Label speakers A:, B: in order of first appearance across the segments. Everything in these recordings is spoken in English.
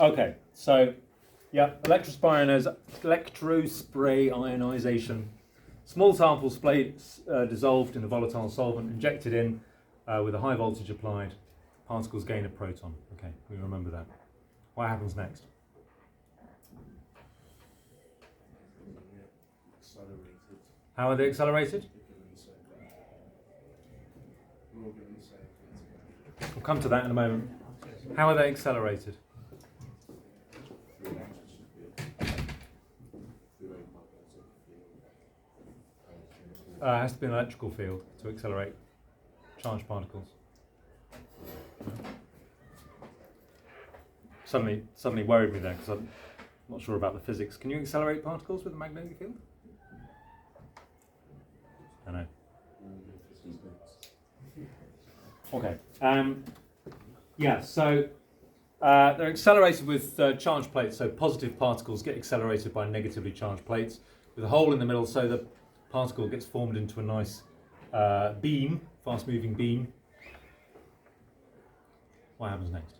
A: Okay, so yeah, electrospray ionisation. Small samples dissolved in a volatile solvent, injected in with a high voltage applied. Particles gain a proton. Okay, we remember that. What happens next?
B: Accelerated.
A: How are they accelerated? We'll come to that in a moment. How are they accelerated? It has to be an electrical field to accelerate charged particles. Suddenly worried me there because I'm not sure about the physics. Can you accelerate particles with a magnetic field? I know. Okay. Yeah, so they're accelerated with charged plates. So positive particles get accelerated by negatively charged plates with a hole in the middle, so the particle gets formed into a nice beam, fast-moving beam. What happens next?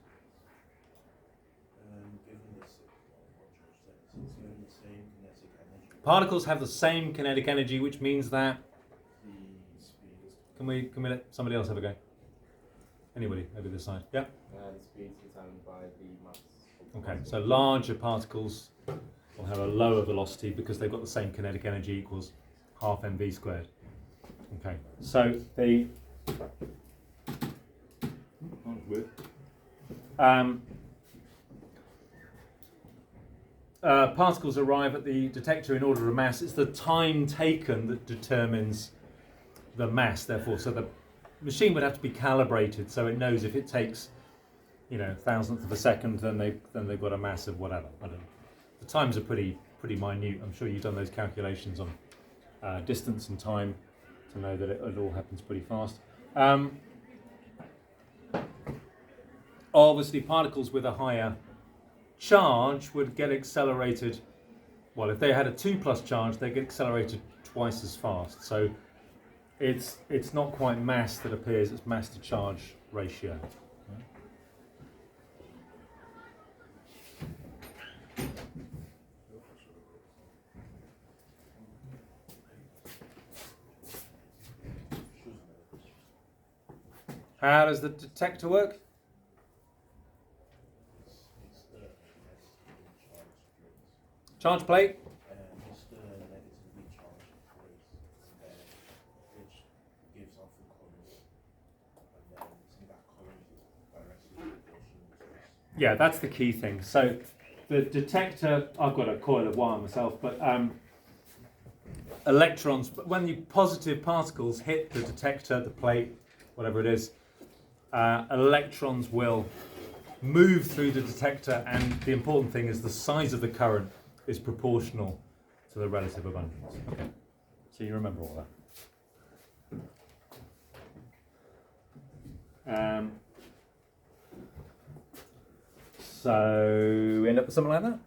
A: Particles have the same kinetic energy, which means that. Can we let somebody else have a go? Anybody over this side? Yeah.
C: The speed is determined by the mass.
A: Okay, so larger particles will have a lower velocity because they've got the same kinetic energy equals half mv squared. Okay, so the particles arrive at the detector in order of mass. It's the time taken that determines the mass, therefore. So the machine would have to be calibrated so it knows if it takes, thousandth of a second, then they've got a mass of whatever. I don't know. The times are pretty minute. I'm sure you've done those calculations on distance and time to know that it all happens pretty fast. Obviously, particles with a higher charge would get accelerated. Well, if they had a 2+ charge, they get accelerated twice as fast. So it's not quite mass that appears; it's mass to charge ratio. How does the detector work? Charge plate?
B: It's the negatively charged plate, which gives off the current, and then that current is directly proportional to this.
A: Yeah, that's the key thing. So the detector, I've got a coil of wire myself, but electrons, when the positive particles hit the detector, the plate, whatever it is, electrons will move through the detector, and the important thing is the size of the current is proportional to the relative abundance. Okay, so you remember all that. So we end up with something like that.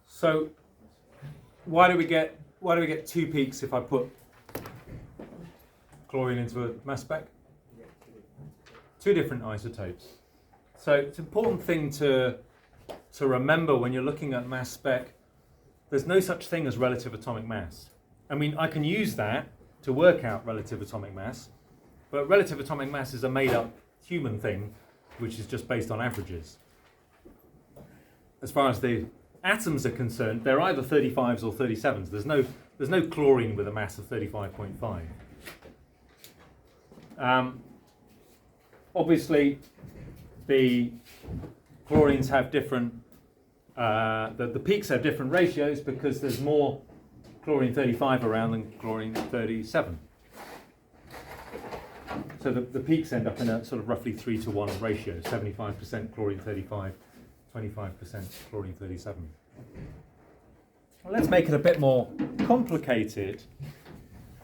A: So why do we get 2 peaks if I put chlorine into a mass spec? 2 different isotopes. So it's an important thing to remember when you're looking at mass spec. There's no such thing as relative atomic mass. I mean, I can use that to work out relative atomic mass, but relative atomic mass is a made-up human thing, which is just based on averages. As far as the atoms are concerned, they're either 35s or 37s. There's no chlorine with a mass of 35.5. Obviously, the chlorines have different, the peaks have different ratios because there's more chlorine 35 around than chlorine 37. So the peaks end up in a sort of roughly 3-to-1 ratio, 75% chlorine 35, 25% chlorine 37. Well, let's make it a bit more complicated.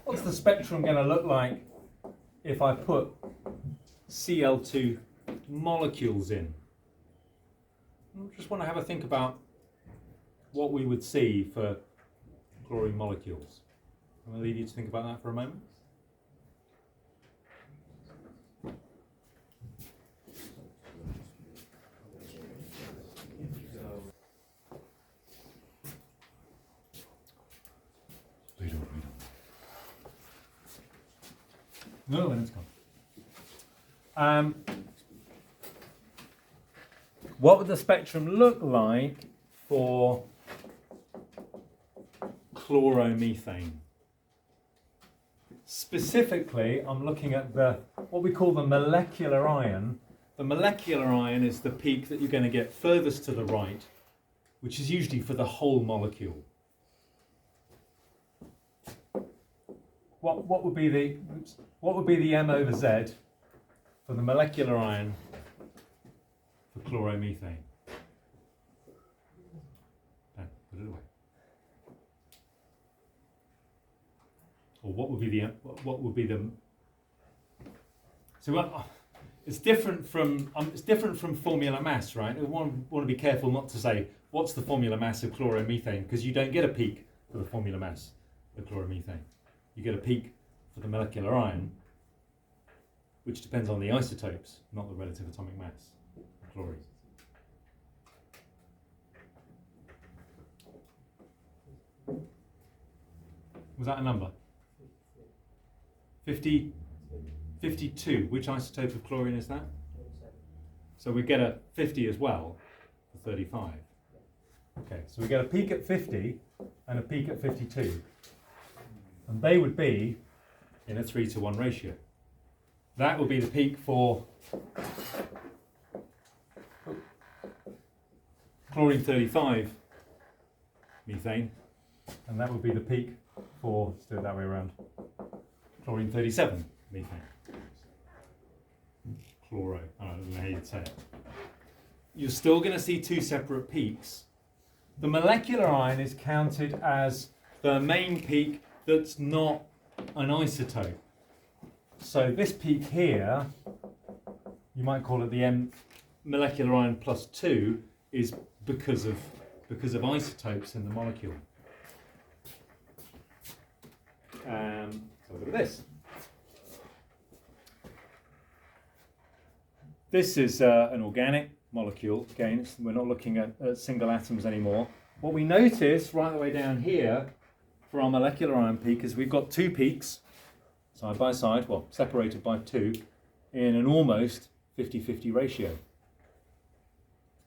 A: What's the spectrum going to look like if I put Cl2 molecules in? I just want to have a think about what we would see for chlorine molecules. I'll leave you to think about that for a moment. No, then it's gone. What would the spectrum look like for chloromethane? Specifically, I'm looking at what we call the molecular ion. The molecular ion is the peak that you're going to get furthest to the right, which is usually for the whole molecule. What would be the M over Z for the molecular ion for chloromethane? No, put it away. Or what would be the so it's different from formula mass, right? We want to be careful not to say what's the formula mass of chloromethane, because you don't get a peak for the formula mass of chloromethane. You get a peak for the molecular ion, which depends on the isotopes, not the relative atomic mass of chlorine. Was that a number? 52. Which isotope of chlorine is that? So we get a 50 as well for 35. Okay, so we get a peak at 50 and a peak at 52. And they would be in a 3-to-1 ratio. That would be the peak for chlorine 35 methane, and that would be the peak for, let's do it that way around, chlorine 37 methane. Chloro, I don't know how you'd say it. You're still going to see two separate peaks. The molecular ion is counted as the main peak that's not an isotope. So this peak here, you might call it the M molecular ion plus 2, is because of isotopes in the molecule. So look at this. This is an organic molecule. Again, we're not looking at single atoms anymore. What we notice right the way down here for our molecular ion peak is we've got two peaks side by side, well, separated by 2, in an almost 50-50 ratio.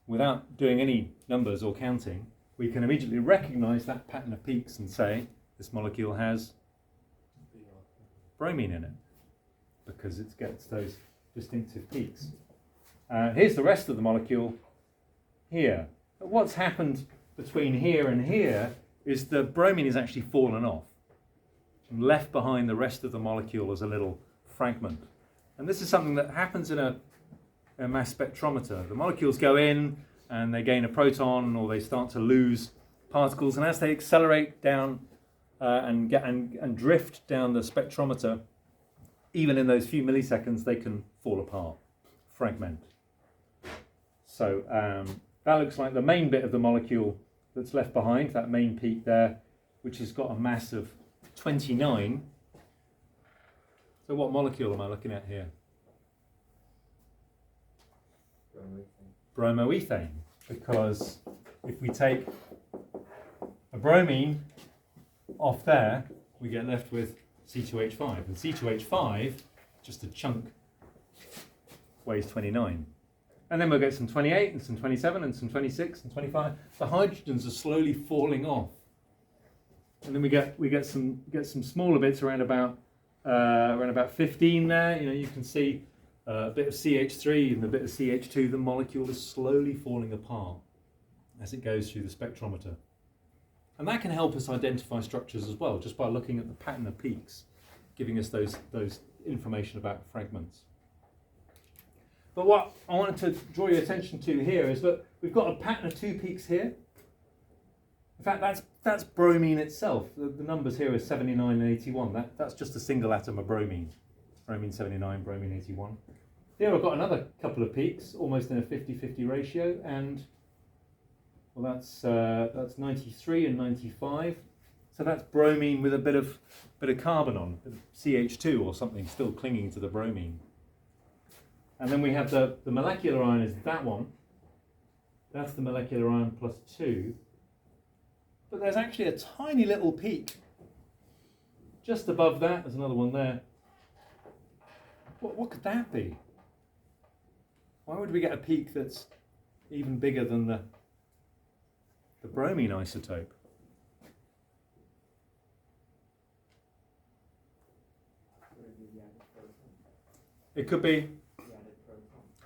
A: Without doing any numbers or counting, we can immediately recognize that pattern of peaks and say this molecule has bromine in it because it gets those distinctive peaks. Here's the rest of the molecule here. But what's happened between here and here is the bromine has actually fallen off and left behind the rest of the molecule as a little fragment. And this is something that happens in a mass spectrometer. The molecules go in and they gain a proton, or they start to lose particles, and as they accelerate down and drift down the spectrometer, even in those few milliseconds, they can fall apart, fragment. So that looks like the main bit of the molecule that's left behind, that main peak there, which has got a mass of 29. So what molecule am I looking at here? Bromoethane. Because if we take a bromine off there, we get left with C2H5. And C2H5, just a chunk, weighs 29. And then we'll get some 28 and some 27 and some 26 and 25. The hydrogens are slowly falling off. And then we get some smaller bits around about 15 there. You know, you can see a bit of CH3 and a bit of CH2. The molecule is slowly falling apart as it goes through the spectrometer. And that can help us identify structures as well, just by looking at the pattern of peaks, giving us those information about fragments. But what I wanted to draw your attention to here is that we've got a pattern of two peaks here. In fact, that's bromine itself. The numbers here are 79 and 81. That's just a single atom of bromine. Bromine 79, bromine 81. Here I've got another couple of peaks, almost in a 50-50 ratio, and well, that's 93 and 95. So that's bromine with a bit of carbon on, CH2 or something still clinging to the bromine. And then we have the molecular ion is that one. That's the molecular ion plus 2. But there's actually a tiny little peak just above that. There's another one there. What could that be? Why would we get a peak that's even bigger than the bromine isotope? It could be.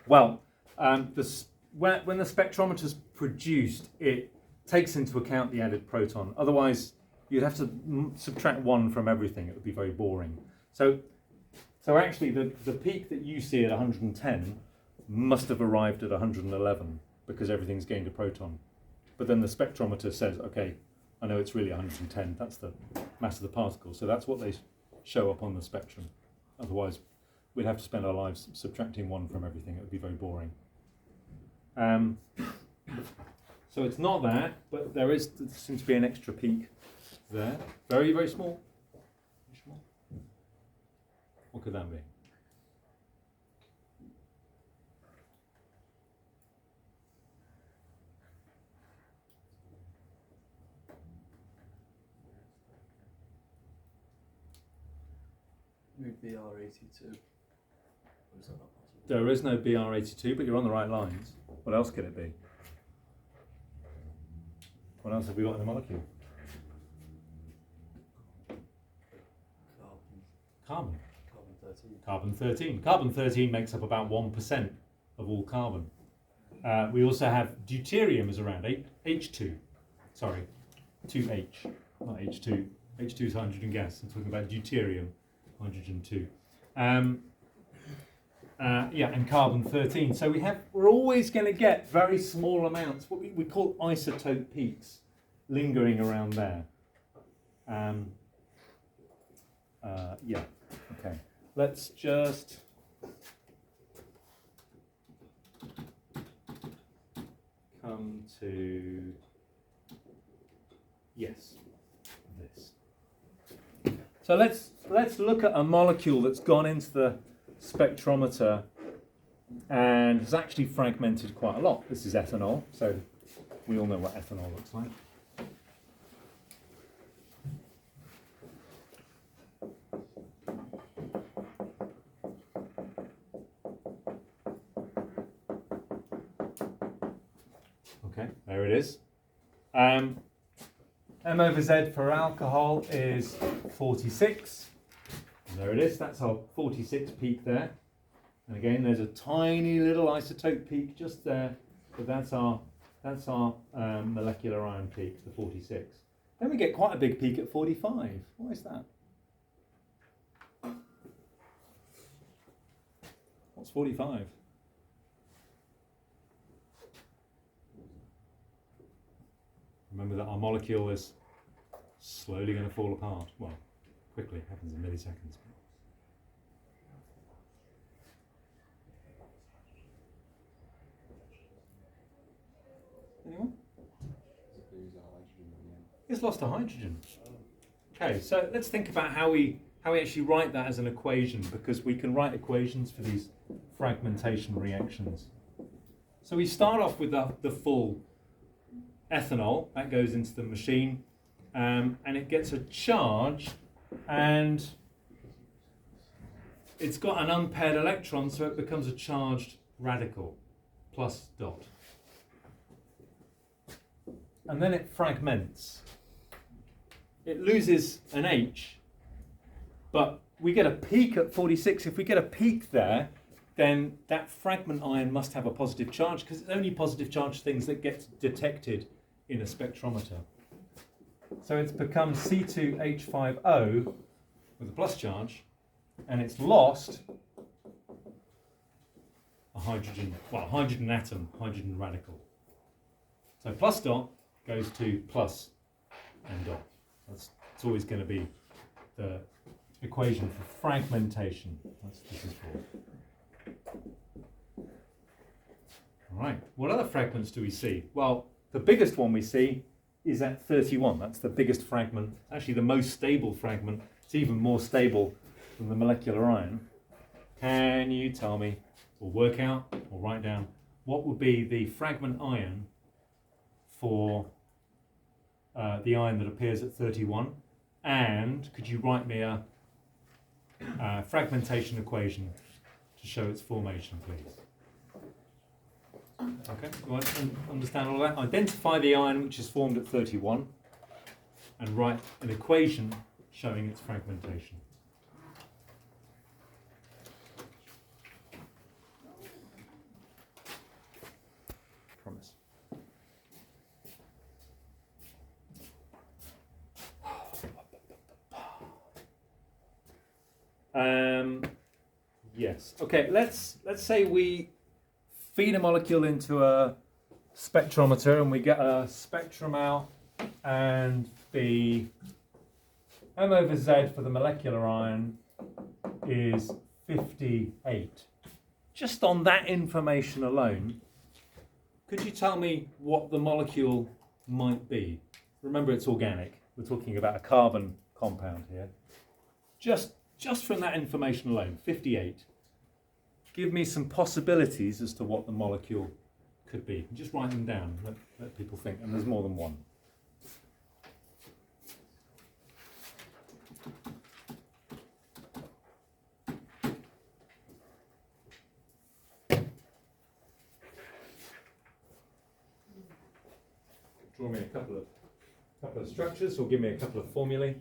A: Well, when the spectrometer's produced, it takes into account the added proton. Otherwise, you'd have to subtract 1 from everything. It would be very boring. So actually, the peak that you see at 110 must have arrived at 111 because everything's gained a proton. But then the spectrometer says, okay, I know it's really 110. That's the mass of the particle. So that's what they show up on the spectrum. Otherwise, we'd have to spend our lives subtracting 1 from everything. It would be very boring. So it's not that, but there seems to be an extra peak there. Very, very small. Very small. What could that be?
B: BR82.
A: There is no BR82, but you're on the right lines. What else could it be? What else have we got in the molecule? Carbon. Carbon 13. Carbon 13 makes up about 1% of all carbon. We also have deuterium is around H2. Sorry, 2H, not H2. H2 is hydrogen gas. I'm talking about deuterium, hydrogen 2. And carbon 13. So we're always going to get very small amounts, what we call isotope peaks, lingering around there. Okay. Let's just come to this. So let's look at a molecule that's gone into the spectrometer and has actually fragmented quite a lot. This is ethanol, so we all know what ethanol looks like. Okay, there it is. M over Z for alcohol is 46. And there it is, that's our 46 peak there. And again, there's a tiny little isotope peak just there, but that's our molecular ion peak, the 46. Then we get quite a big peak at 45. Why is that? What's 45? Remember that our molecule is slowly going to fall apart. Well, quickly, it happens in milliseconds. Anyone? It's lost a hydrogen. Okay, so let's think about how we actually write that as an equation, because we can write equations for these fragmentation reactions. So we start off with the full ethanol that goes into the machine, and it gets a charge, and it's got an unpaired electron, so it becomes a charged radical, plus dot. And then it fragments. It loses an H, but we get a peak at 46. If we get a peak there, then that fragment ion must have a positive charge, because it's only positive charged things that get detected in a spectrometer. So it's become C2H5O with a plus charge, and it's lost a hydrogen atom, hydrogen radical. So plus dot goes to plus and dot. It's always going to be the equation for fragmentation. That's what this is for. All right, what other fragments do we see? Well, the biggest one we see is at 31. That's the biggest fragment, actually the most stable fragment. It's even more stable than the molecular iron. Can you tell me, or work out, or write down, what would be the fragment iron for the iron that appears at 31? And could you write me a fragmentation equation to show its formation, please? Okay, you want to understand all that? Identify the ion which is formed at 31 and write an equation showing its fragmentation. Promise. Yes. Okay. Let's say we feed a molecule into a spectrometer and we get a spectrum out, and the M over Z for the molecular ion is 58. Just on that information alone, could you tell me what the molecule might be? Remember, it's organic. We're talking about a carbon compound here. Just from that information alone, 58. Give me some possibilities as to what the molecule could be. Just write them down, let people think, and there's more than one. Draw me a couple of structures, or give me a couple of formulae.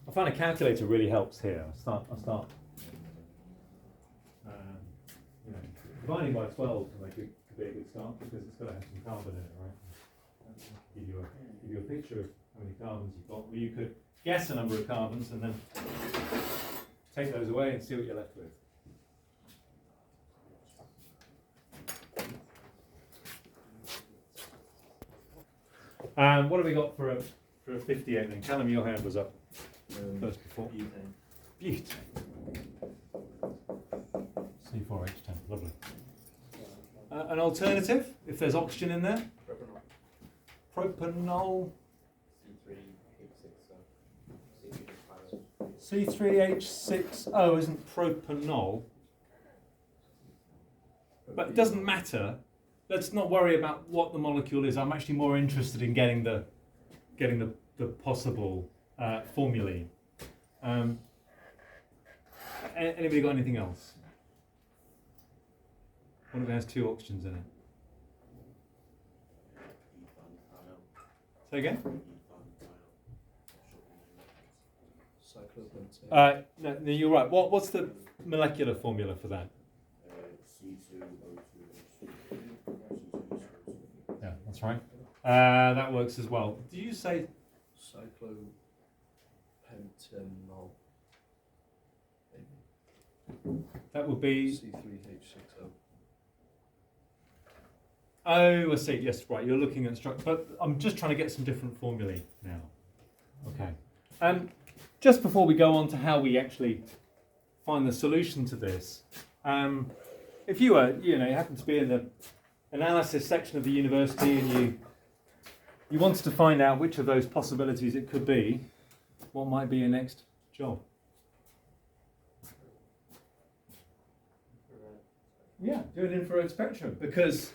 A: I find a calculator really helps here. I'll start dividing by 12 to make it be a good start, because it's got to have some carbon in it, right? Give you a picture of how many carbons you've got. Well, you could guess a number of carbons and then take those away and see what you're left with. What have we got for a 58 then? Callum, your hand was up first before. Butane. C4H10, lovely. An alternative, if there's oxygen in there? Propanol. C3H6O isn't propanol. But it doesn't matter. Let's not worry about what the molecule is. I'm actually more interested in getting the possible formulae. Anybody got anything else? What if it has two oxygens in it? Say again? No, you're right. What's the molecular formula for that? Yeah, that's right. That works as well. Do you say
D: cyclopentanol?
A: That would be
D: C3H6O.
A: Oh, I see. Yes, right. You're looking at structure, but I'm just trying to get some different formulae now. Okay. Just before we go on to how we actually find the solution to this, if you were, you happen to be in the analysis section of the university and you wanted to find out which of those possibilities it could be, what might be your next job? Yeah, do an infrared spectrum, because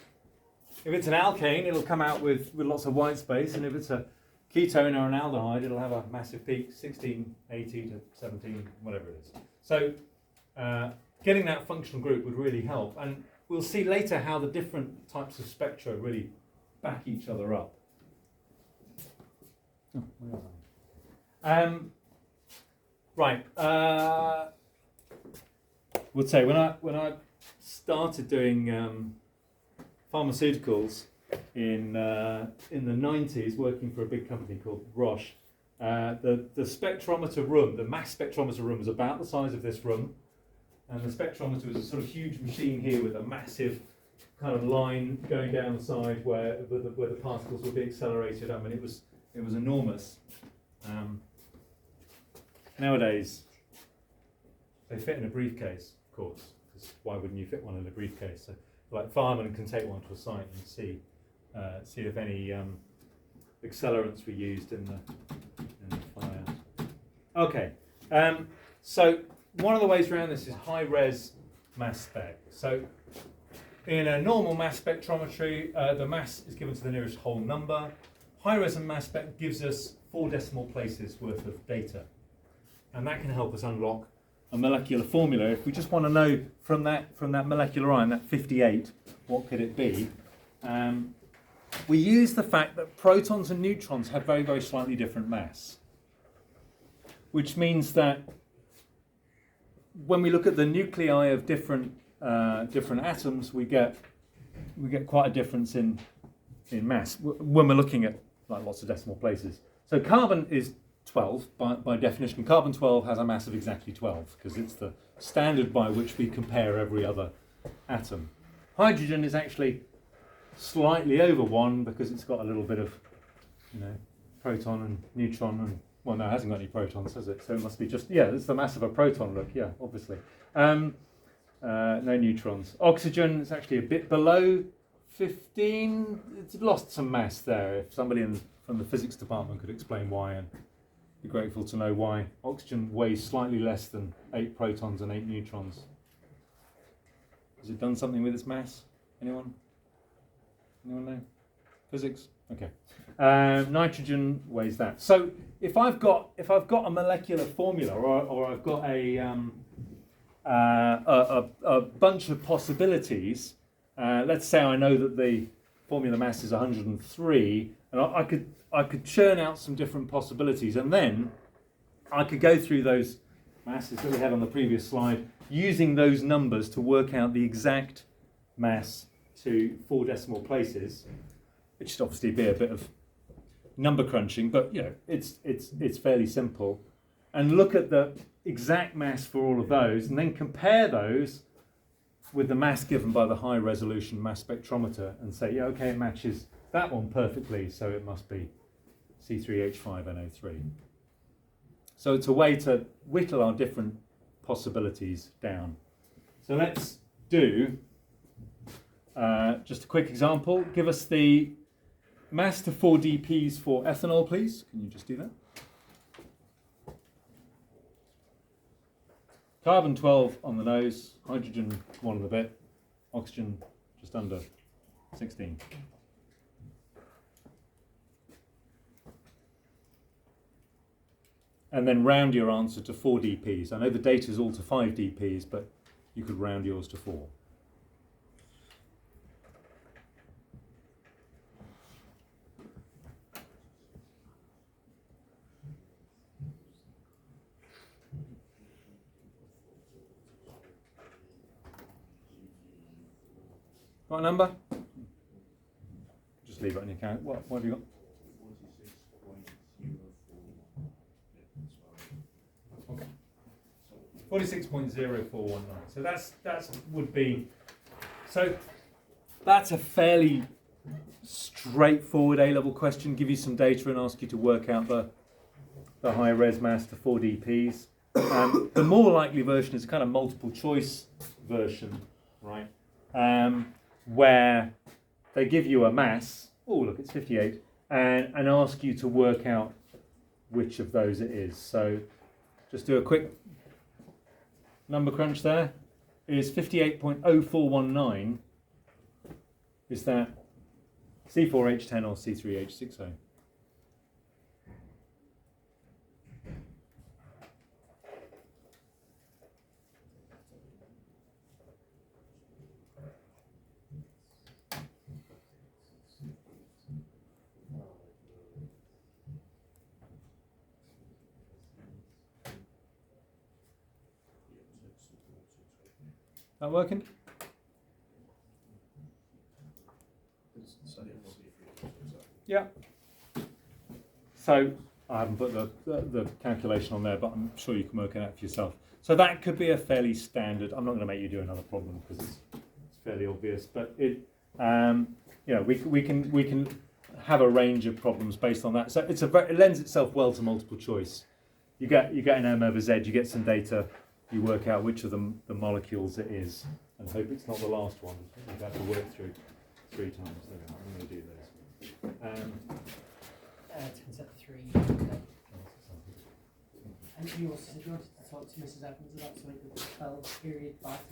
A: if it's an alkane, it'll come out with lots of white space, and if it's a ketone or an aldehyde, it'll have a massive peak, 1680 to 17, whatever it is. So getting that functional group would really help. And we'll see later how the different types of spectra really back each other up. Oh, where was I? Right. Would say when I started doing pharmaceuticals in the 90s, working for a big company called Roche, the spectrometer room, the mass spectrometer room, was about the size of this room, and the spectrometer was a sort of huge machine here with a massive kind of line going down the side where the particles would be accelerated. I mean, it was enormous. Nowadays, they fit in a briefcase, of course, because why wouldn't you fit one in a briefcase? So, like, firemen can take one to a site and see if any accelerants were used in the fire. Okay, so one of the ways around this is high-res mass spec. So in a normal mass spectrometry, the mass is given to the nearest whole number. High-res and mass spec gives us 4 decimal places worth of data, and that can help us unlock a molecular formula. If we just want to know from that molecular ion, that 58, what could it be? We use the fact that protons and neutrons have very, very slightly different mass, which means that when we look at the nuclei of different atoms, we get quite a difference in mass when we're looking at like lots of decimal places. So carbon is 12 by definition. Carbon 12 has a mass of exactly 12 because it's the standard by which we compare every other atom. Hydrogen is actually slightly over 1 because it's got a little bit of, proton and neutron, and well, no, it hasn't got any protons, has it? So it must be just, it's the mass of a proton. Look, yeah, obviously. No neutrons. Oxygen is actually a bit below 15. It's lost some mass there. If somebody from the physics department could explain why, and be grateful to know why oxygen weighs slightly less than 8 protons and 8 neutrons. Has it done something with its mass? Anyone know? Physics? Okay. Nitrogen weighs that. So if I've got a molecular formula, or I've got a bunch of possibilities, let's say I know that the formula mass is 103, and I could churn out some different possibilities, and then I could go through those masses that we had on the previous slide, using those numbers to work out the exact mass to 4 decimal places, which should obviously be a bit of number crunching, but it's fairly simple, and look at the exact mass for all of those, and then compare those with the mass given by the high resolution mass spectrometer, and say, okay, it matches that one perfectly, so it must be C3H5NO3. So it's a way to whittle our different possibilities down. So let's do just a quick example. Give us the mass to 4 dPs for ethanol, please. Can you just do that? Carbon 12 on the nose, hydrogen 1 and a bit, oxygen just under 16. And then round your answer to 4 dPs. I know the data is all to 5 dPs, but you could round yours to 4. Got a number? Just leave it on your account. What have you got? 46.0419. So that's a fairly straightforward A-level question. Give you some data and ask you to work out the high res mass to 4 dPs. The more likely version is a kind of multiple choice version, right? Where they give you a mass. Oh, look, it's 58, and ask you to work out which of those it is. So just do a quick number crunch there. Is 58.0419. Is that C4H10 or C3H60? That working? Yeah. So I haven't put the calculation on there, but I'm sure you can work it out for yourself. So that could be a fairly standard. I'm not going to make you do another problem because it's fairly obvious, but it, we can have a range of problems based on that. So it lends itself well to multiple choice. You get an M over Z, you get some data, you work out which of the molecules it is, and hope it's not the last one. You've had to work through 3 times. There we are. I'm going to do those.
E: 10 set 3. Okay. And you also said you wanted to talk to Mrs. Evans about something with the 12 period vitamin